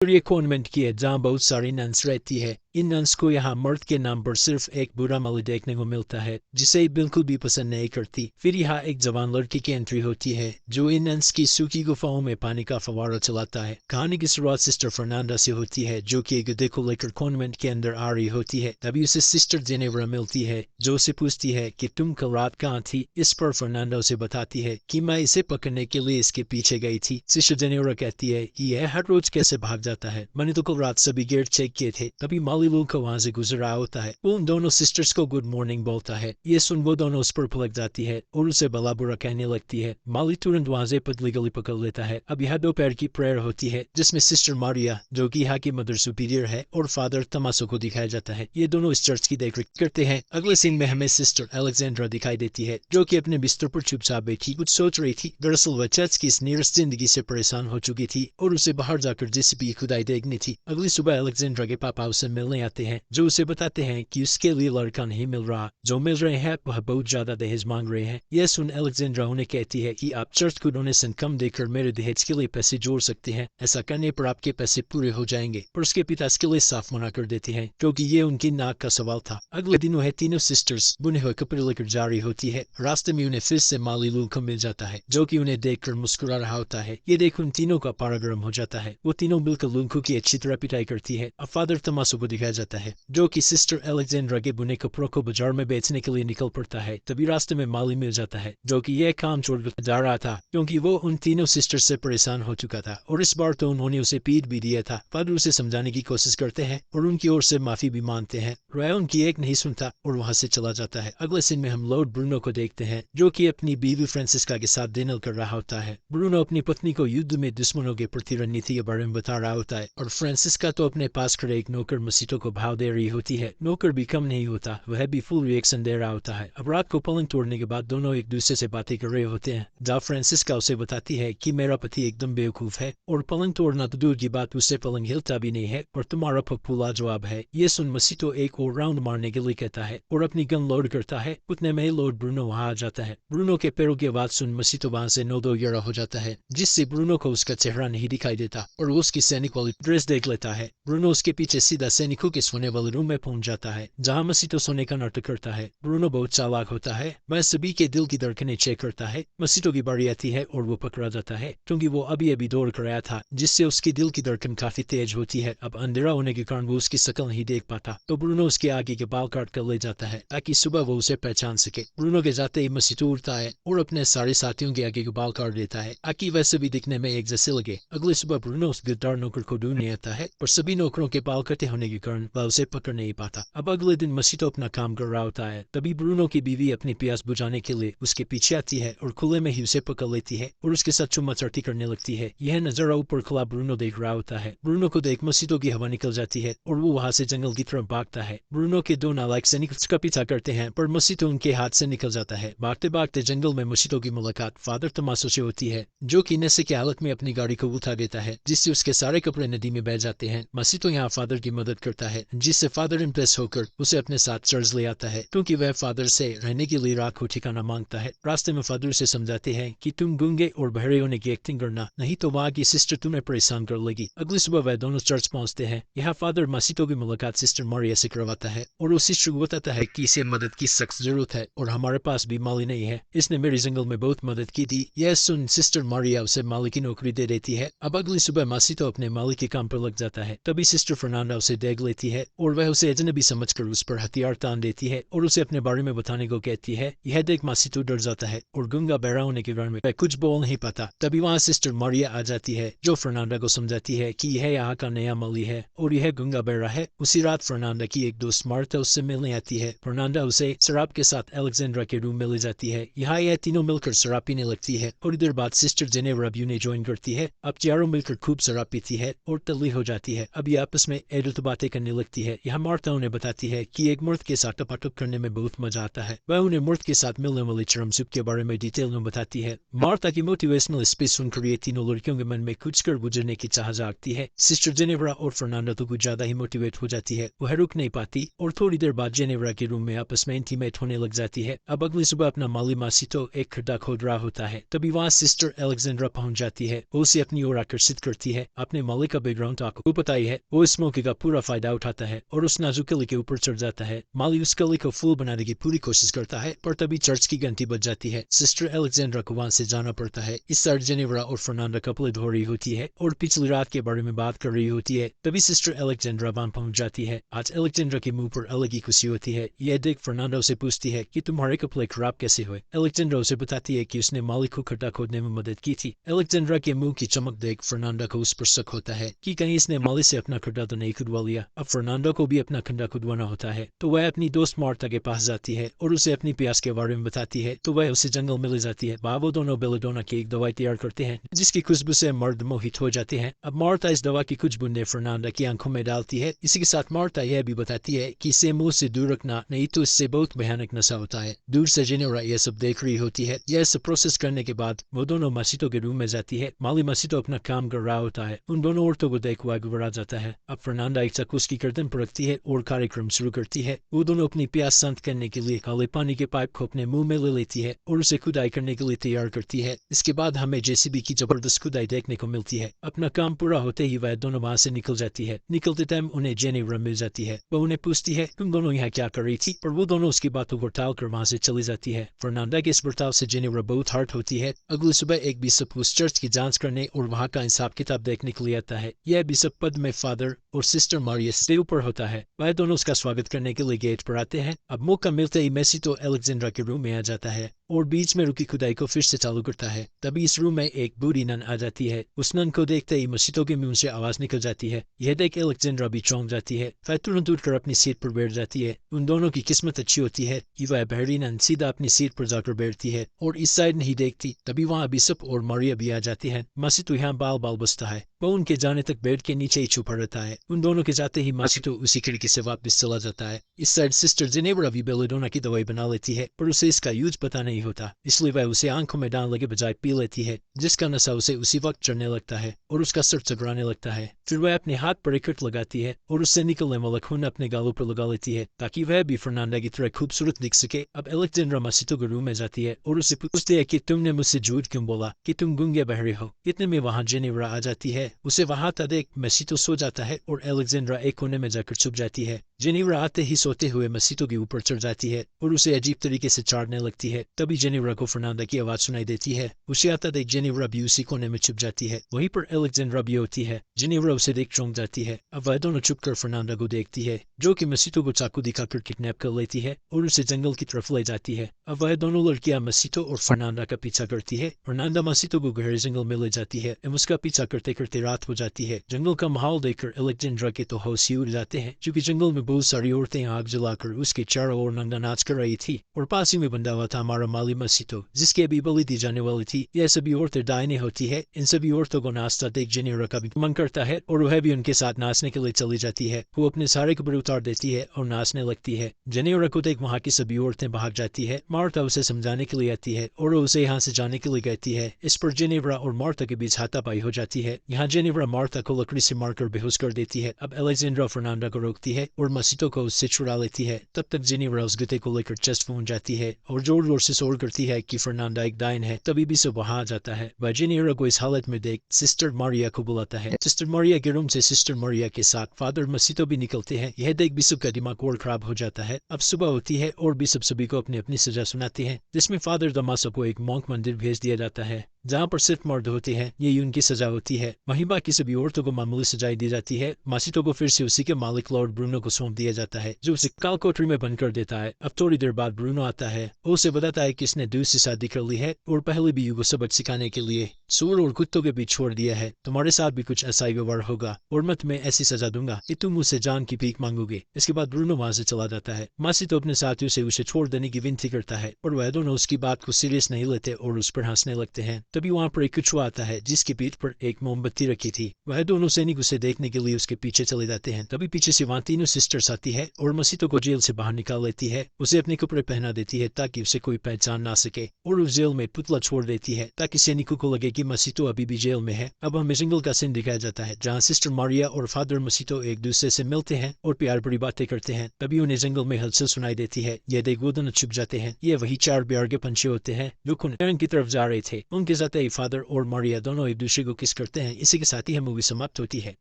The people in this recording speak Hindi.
ये कॉन्वेंट की है जहाँ बहुत सारी नन्स रहती है। इन नन्स को यहाँ मर्द के नाम पर सिर्फ एक बुरा माली देखने को मिलता है जिसे बिल्कुल भी पसंद नहीं करती। फिर यहाँ एक जवान लड़की की एंट्री होती है जो इन नन्स की सूखी गुफाओं में पानी का फव्वारा चलाता है। कहानी की शुरुआत सिस्टर फर्नांडा से होती है जो कि एक गधे को लेकर कॉन्वेंट के अंदर आ रही होती है। तभी उसे सिस्टर जेनेवरा मिलती है जो उसे पूछती है कि तुम कल रात कहाँ थी। इस पर फर्नांडा उसे बताती है कि मैं इसे पकड़ने के लिए इसके पीछे गई थी। सिस्टर जेनेवरा कहती है कि यह हर रोज कैसे भाग जाता है, मैंने तो कल रात सभी गेट चेक किए थे। तभी माली को वहां से गुजर रहा होता है। वो उन दोनों सिस्टर्स को गुड मॉर्निंग बोलता है। ये सुन वो दोनों उस पर पलट जाती है और उसे भला बुरा कहने लगती है। माली तुरंत वहां से पतली गली पकड़ लेता है। अब यहाँ दोपहर की प्रेयर होती है जिसमें सिस्टर मारिया जो कि यहाँ की मदर सुपीरियर है और फादर तमासो को दिखाया जाता है। ये दोनों इस चर्च की देखरेख करते हैं। अगले सीन में हमें सिस्टर अलेक्जेंड्रा दिखाई देती है जो कि अपने बिस्तर पर चुपचाप बैठी कुछ सोच रही थी। दरअसल वह चर्च की इस नीरस जिंदगी से परेशान हो चुकी थी और उसे बाहर जाकर जेसीबी खुदाई देखनी थी। अगली सुबह अलेक्जेंड्रा के पापा उसे मिलने आते हैं जो उसे बताते हैं कि उसके लिए लड़का नहीं मिल रहा, जो मिल रहे हैं वह बहुत ज्यादा दहेज मांग रहे हैं। यह सुन अलेक्जेंड्रा उन्हें कहती है कि आप चर्च को डोनेशन कम देकर मेरे दहेज के लिए पैसे जोड़ सकते हैं। ऐसा करने पर आपके पैसे पूरे हो जाएंगे। पर उसके पिता इसके लिए साफ मना कर देते हैं क्योंकि ये उनकी नाक का सवाल था। अगले दिन वह तीनों सिस्टर्स बुने हुए कपड़े लेकर जा रही होती है। रास्ते में उन्हें फिर से माली लूल्को मिल जाता है जो कि उन्हें देखकर मुस्कुरा रहा होता है। ये देख उन तीनों का पारा गर्म हो जाता है। वो तीनों मिलकर लूल्को की अच्छी तरह पिटाई करती है। अब फादर तमासो को दिखाया जाता है जो कि सिस्टर अलेक्जेंड्रा के बुने कपड़ों को बाजार में बेचने के लिए निकल पड़ता है। तभी रास्ते में माली मिल जाता है जो कि यह काम छोड़कर जा रहा था क्योंकि वो उन तीनों सिस्टर्स से परेशान हो चुका था और इस बार तो उन्होंने उसे पीट भी दिया था। फादर उसे समझाने की कोशिश करते हैं और उनकी ओर से माफी भी मांगते हैं। वह उनकी एक नहीं सुनता और वहां से चला जाता है। अगले सीन में हम लॉर्ड ब्रूनो को देखते हैं जो कि अपनी बीवी फ्रांसिस्का के साथ डिनर कर रहा होता है। ब्रूनो अपनी पत्नी को युद्ध में दुश्मनों के प्रति रणनीति के बारे में बता रहा होता है और फ्रांसिस्का तो अपने पास खड़े एक नौकर मसीतो को भाव दे रही होती है। नौकर भी कम नहीं होता, वह भी फुल रिएक्शन दे रहा होता है। अब रात को पलंग तोड़ने के बाद दोनों एक दूसरे से बातें कर रहे होते हैं जहाँ फ्रांसिस्का उसे बताती है कि मेरा पति एकदम बेवकूफ है और पलंग तोड़ना तो दूर की बात, उससे पलंग हिलता भी नहीं है और तुम्हारा पप्पू लाजवाब है। ये सुन मसीतो एक और राउंड मारने के लिए कहता है और अपनी गन लोड करता है। उतने में लॉर्ड ब्रूनो वहां आ जाता है। ब्रूनो के पैरों की आवाज सुन मसीतो वहां से नोदो गिरा हो जाता है जिससे ब्रूनो को उसका चेहरा नहीं दिखाई देता और वो उसकी सैनिक वाली ड्रेस देख लेता है। ब्रूनो उसके पीछे सीधा सैनिकों के सोने वाले रूम में पहुंच जाता है जहाँ मसीतो सोने का नाटक करता है। ब्रूनो बहुत चालाक होता है, वह सभी के दिल की धड़कनें चेक करता है। मसीतो की बारी आती है और वो पकड़ा जाता है क्योंकि वो अभी अभी दौड़ कर आया था जिससे उसकी दिल की धड़कन काफी तेज होती है। अब अंधेरा होने के कारण वो उसकी शक्ल नहीं देख पाता तो ब्रूनो उसके आगे के बाल काट कर ले जाता है ताकि सुबह वो उसे पहचान सके। ब्रूनो के जाते ही मसीतो उड़ता है और अपने सारे साथियों के आगे के बाल काट देता है ताकि वैसे भी दिखने में एक जैसे लगे। अगली सुबह ब्रूनो उस गद्दार नौकर को ढूंढने आता है पर सभी नौकरों के बाल कटे होने के कारण वह उसे पकड़ नहीं पाता। अब अगले दिन मसीतो अपना काम कर रहा होता है। तभी ब्रूनो की बीवी अपनी प्यास बुझाने के लिए उसके पीछे आती है और खुले में ही उसे पकड़ लेती है और उसके साथ चुम्मा चाटी करने लगती है। यह नजारा ऊपर खुला ब्रूनो देख रहा होता है। ब्रूनो को देख मसीतो की हवा निकल जाती है और वो वहां से जंगल की तरफ भागता है। ब्रूनो के दो नालायक सैनिक उसका पीछा करते हैं पर मसीतो उनके हाथ से निकल जाता है। भागते भागते जंगल में मसीतो की मुलाकात फादर तमासो से होती है जो कि नशे की हालत में अपनी गाड़ी को उठा देता है जिससे उसके सारे कपड़े नदी में बह जाते हैं। मसीतो यहाँ फादर की मदद करता है जिससे फादर इम्प्रेस होकर उसे अपने साथ चर्च ले आता है क्योंकि वह फादर से रहने के लिए रात को ठिकाना मांगता है। रास्ते में फादर से समझाते हैं कि तुम गूंगे और बहरे होने की एक्टिंग करना, नहीं तो वहाँ की सिस्टर तुम्हें परेशान कर लेगी। अगली सुबह वह दोनों चर्च पहुंचते हैं। यहाँ फादर मसीतो की मुलाकात सिस्टर मारिया से करवाता है और वो सिस्टर को बताता है कि इसे मदद की सख्त जरूरत है और हमारे पास भी माली नहीं है, इसने मेरी जंगल में बहुत मदद की थी। यह सुन सिस्टर मारिया उसे माली की नौकरी दे देती है। अब अगली सुबह मसीतो अपने माली के काम पर लग जाता है। तभी सिस्टर फर्नांडा उसे देख लेती है और वह उसे अजनबी समझकर उस पर हथियार तान देती है और उसे अपने बारे में बताने को कहती है। यह देख मसीतो डर जाता है और गूंगा बहरा होने के कारण वह कुछ बोल नहीं पाता। तभी वहाँ सिस्टर मारिया आ जाती है जो फर्नांडा को समझाती है कि यह यहाँ का नया माली है और यह गूंगा बहरा है। उसी रात फर्नांडा की एक दोस्त मार्था उससे मिलने आती है। फर्नांडा उसे शराब के साथ अलेक्जेंड्रा के रूम में ले जाती है। यहाँ यह तीनों मिलकर शराब पीने लगती है और इधर बाद सिस्टर जेनेवरा भी उन्हें ज्वाइन करती है। अब चारों मिलकर खूब शराब पीती है और तल्ली हो जाती है। अब ये आपस में एडल्ट बातें करने लगती है। यहाँ मार्था उन्हें बताती है कि एक मर्द के साथ टपाटप करने में बहुत मजा आता है। वह उन्हें मर्द के साथ मिलने वाली चरम सुख के बारे में डिटेल में बताती है। मार्था की मोटिवेशनल स्पीच सुनकर ये तीनों लड़कियों के मन में कुछ कर गुजरने की चाह जागती है। सिस्टर जेनेवरा और फर्नांडो तो कुछ ज्यादा ही मोटिवेट हो जाती है। वह रुक नहीं पाती और थोड़ी देर बाद जेनेवरा के रूम में आपस में इंटीमेट होने लग जाती है। अब अगली सुबह अपना माली मासितो एक खड्डा खोद रहा होता है। तभी वहाँ सिस्टर एलेक्जेंड्रा पहुंच जाती है। वो उसे अपनी ओर आकर्षित करती है। अपने माली का बैकग्राउंड आपको पता ही है। वो इस मौके का पूरा फायदा उठाता है और उस नाजुक कली के ऊपर चढ़ जाता है। माली उस कली को फूल बनाने की पूरी कोशिश करता है, पर तभी चर्च की घंटी बज जाती है। सिस्टर एलेक्जेंड्रा को वहां से जाना पड़ता है। इस साइड जेनेवरा और फर्नांडो कपड़े धो रही होती है और पिछली रात के बारे में बात कर रही होती है। तभी सिस्टर एलेक्जेंड्रा वहां पहुंच जाती है। आज एलेक्जेंड्रा के मुंह पर अलग ही खुशी होती है। यह देख फर्नांडो से पूछती है कि तुम्हारे कपड़े खराब कैसे हुए। एलेक्जेंड्रा उसे बताती है कि उसने माली को खड्डा खोदने में मदद की थी। एलेक्जेंड्रा के मुंह की चमक देख फर्नांडो को उस पर शक होता है कि कहीं इसने माली से अपना खड्डा तो नहीं खुदवा लिया। अब फर्नांडो को भी अपना खड्डा खुदवाना होता है, तो वह अपनी दोस्त मार्था के पास जाती है और उसे अपनी प्यास के बारे में बताती है। तो वह उसे जंगल में ले जाती है। वो दोनों बेलेडोना की एक दवाई तैयार करते हैं जिसकी खुशबू से मर्द मोहित हो जाते हैं। अब मार्था इस दवा की कुछ बूंदे फर्नांडो की आंखों में डालती है। इसी के साथ मार्था यह भी बताती है कि इसे मुंह से दूर रखना, नहीं तो इससे बहुत भयानक नशा होता है। दूर से जेनेवरा यह सब देख रही होती है। यह सब प्रोसेस करने के बाद वो दोनों मासितो के रूम में जाती है। माली मासितो अपना काम कर रहा होता है। उन दोनों औरतों को देख वह घबरा जाता है। अब फर्नांडो एक चाकू उसकी गर्दन पर रखती है और कार्यक्रम शुरू करती है। वो दोनों अपनी प्यास शांत करने के लिए काले पानी के पाइप को अपने मुंह में ले लेती है और उसे खुदाई करने के लिए तैयार करती है। इसके बाद हमें जेसीबी की जबरदस्त खुदाई देखने को मिलती है। अपना काम पूरा होते ही वह दोनों वहां से निकल जाती है। निकलते टाइम उन्हें जेनेवरा मिल जाती है। वह उन्हें पूछती है तुम दोनों यहाँ क्या कर रही थी, पर वो दोनों उसकी बातों को टाल कर वहां से चली जाती है। फर्नांडो के इस बर्ताव से जेनेवरा बहुत हर्ट होती है। अगली सुबह एक बिशप उस चर्च की जांच करने और वहां का हिसाब किताब देखने के लिए आता है। यह बिशप पद में फादर और सिस्टर मारिया से ऊपर होता है। वह दोनों उसका स्वागत करने के लिए गेट पर आते हैं। अब मौका मिलते ही मेसितो एलेक्जेंड्रा के रूम में आ जाता है और बीच में रुकी खुदाई को फिर से चालू करता है। तभी इस रूम में एक बूढ़ी नन आ जाती है। उस नन को देखते ही मसीतो के मुंह से आवाज निकल जाती है। यह देख एलेक्जेंड्रा भी चौंक जाती है। वह तुरंत उठकर अपनी सीट पर बैठ जाती है। उन दोनों की किस्मत अच्छी होती है कि वह बहरी नन सीधा अपनी सीट पर जाकर बैठती है और इस साइड नहीं देखती। तभी वहाँ बिशप और मारिया भी आ जाती है। मसीतो यहाँ बाल बाल बसता है। वो उनके जाने तक बेड के नीचे ही छुपा रहता है। उन दोनों के जाते ही मसीतो उसी खिड़की से वापस चला जाता है। इस साइड सिस्टर जेनेवरा भी बेलेडोना की दवाई बना लेती है, पर उसे इसका यूज पता नहीं होता, इसलिए वह उसे आंखों में डालने के बजाय पी लेती है, जिसका नशा उसे उसी वक्त चढ़ने लगता है और उसका सर चकराने लगता है। फिर वह अपने हाथ पर एक कट लगाती है और उससे निकलने वाला खून अपने गालों पर लगा लेती है ताकि वह भी फर्नांडो की तरह खूबसूरत दिख सके। अब एलेक्जेंड्रा मसीतो के रूम में जाती है और उससे पूछती है कि तुमने मुझसे झूठ क्यों बोला कि तुम गूंगे बहरे हो। इतने में वहाँ जेनेवरा आ जाती है। उसे वहां था देख मसीतो सो जाता है और एलेक्जेंड्रा एक कोने में जाकर छुप जाती है। जेनेवरा आते ही सोते हुए मसीतो के ऊपर चढ़ जाती है और उसे अजीब तरीके से चाटने लगती है। तभी जेनेवरा को फर्नांडो की आवाज सुनाई देती है। उसे आता देख जेनेवरा भी उसी कोने में छुप जाती है। वहीं पर एलेक्जेंड्रा भी होती है। जेनेवरा उसे देख चौंक जाती है। अब वह दोनों छुप कर फर्नांडो को देखती है, जो कि मसीतो को चाकू दिखाकर किडनैप कर लेती है और उसे जंगल की तरफ ले जाती है। अब वह दोनों लड़कियां मसीतो और फर्नांडो का पीछा करती है। फर्नांडो मसीतो को गहरे जंगल में ले जाती है। उसका पीछा करते करते रात हो जाती है। जंगल का माहौल देखकर एलेक्जेंड्रा के तो होश ही उड़ जाते हैं, क्योंकि जंगल में बहुत सारी औरतें आग जलाकर उसके चारों ओर नंगा नाच कर रही थी और पास ही में बंधा हुआ था हमारा माली मसीतो, जिसकी अभी बलि दी जाने वाली थी। यह सभी औरतें डायने होती है। इन सभी औरतों को नाचता देख जेनेवरा का भी मन करता है और वह भी उनके साथ नाचने के लिए चली जाती है। वो अपने सारे कपड़े उतार देती है और नाचने लगती है। जेनेवरा को देख वहाँ की सभी औरतें भाग जाती है। मार्था उसे समझाने के लिए आती है और उसे यहाँ से जाने के लिए कहती है। इस पर जेनेवरा और मार्था के बीच हाथापाई हो जाती है। यहाँ जेनेवरा मार्था को लकड़ी से मारकर बेहोश कर देती है। अब एलेक्जेंड्रा फर्नांडो को रोकती है और मसीतो को उससे छुड़ा लेती है। तब तक जेनेवरा उस गते को लेकर चेस्ट पहुंच जाती है और जोर जोर से शोर करती है कि फर्नांडो एक डायन है। तभी भी सब वहां आ जाता है। वह जेनेवरा को इस हालत में देख सिस्टर मारिया को बुलाता है। सिस्टर मारिया के रूम से सिस्टर मारिया के साथ फादर मसीतो भी निकलते हैं। यह देख बिशप का दिमाग और खराब हो जाता है। अब सुबह होती है और बिशप सभी को अपनी अपनी सजा सुनाते हैं, जिसमें फादर दमासो को एक मॉन्क मंदिर भेज दिया जाता है जहाँ पर सिर्फ मर्द होते हैं। यही उनकी सजा होती है। वहीं बाकी सभी औरतों को मामूली सजाएं दी जाती है। मासितो को फिर से उसी के मालिक लॉर्ड ब्रूनो को सौंप दिया जाता है, जो उसे काल कोठरी में बंद कर देता है। अब थोड़ी देर बाद ब्रूनो आता है। वो उसे बताता है कि इसने दूसरी शादी कर ली है और पहले भी युगो सबक सिखाने के लिए सूर और कुत्तों के बीच छोड़ दिया है। तुम्हारे साथ भी कुछ ऐसा ही व्यवहार होगा और मैं तुम्हें ऐसी सजा दूंगा कि तुम मुझसे जान की भीख मांगोगे। इसके बाद ब्रूनो वहां से चला जाता है। मासितो अपने साथियों से उसे छोड़ देने की विनती करता है, पर वह दोनों उसकी बात को सीरियस नहीं लेते और उस पर हंसने लगते हैं। तभी वहाँ पर एक कछुआ आता है जिसकी पीठ पर एक मोमबत्ती रखी थी। वह दोनों सैनिक उसे देखने के लिए उसके पीछे चले जाते हैं। तभी पीछे से वहाँ तीनों सिस्टर्स आती है और मसीतो को जेल से बाहर निकाल लेती है। उसे अपने कपड़े पहना देती है ताकि उसे कोई पहचान ना सके और उस जेल में पुतला छोड़ देती है ताकि सैनिकों को लगे कि मसीतो अभी भी जेल में है। अब हमें जंगल का सीन दिखाया जाता है जहाँ सिस्टर मारिया और फादर मसीतो एक दूसरे से मिलते हैं और प्यार भरी बातें करते हैं। तभी उन्हें जंगल में हलचल सुनाई देती है। ये देख वो दोनों छुप जाते हैं। ये वही 4 प्यार के पंछी होते हैं जो खुन की तरफ जा रहे थे। उनके साथ ही फादर और मारिया दोनों एक दूसरे को किस करते हैं। इसी के साथ ही हम मूवी समाप्त होती है।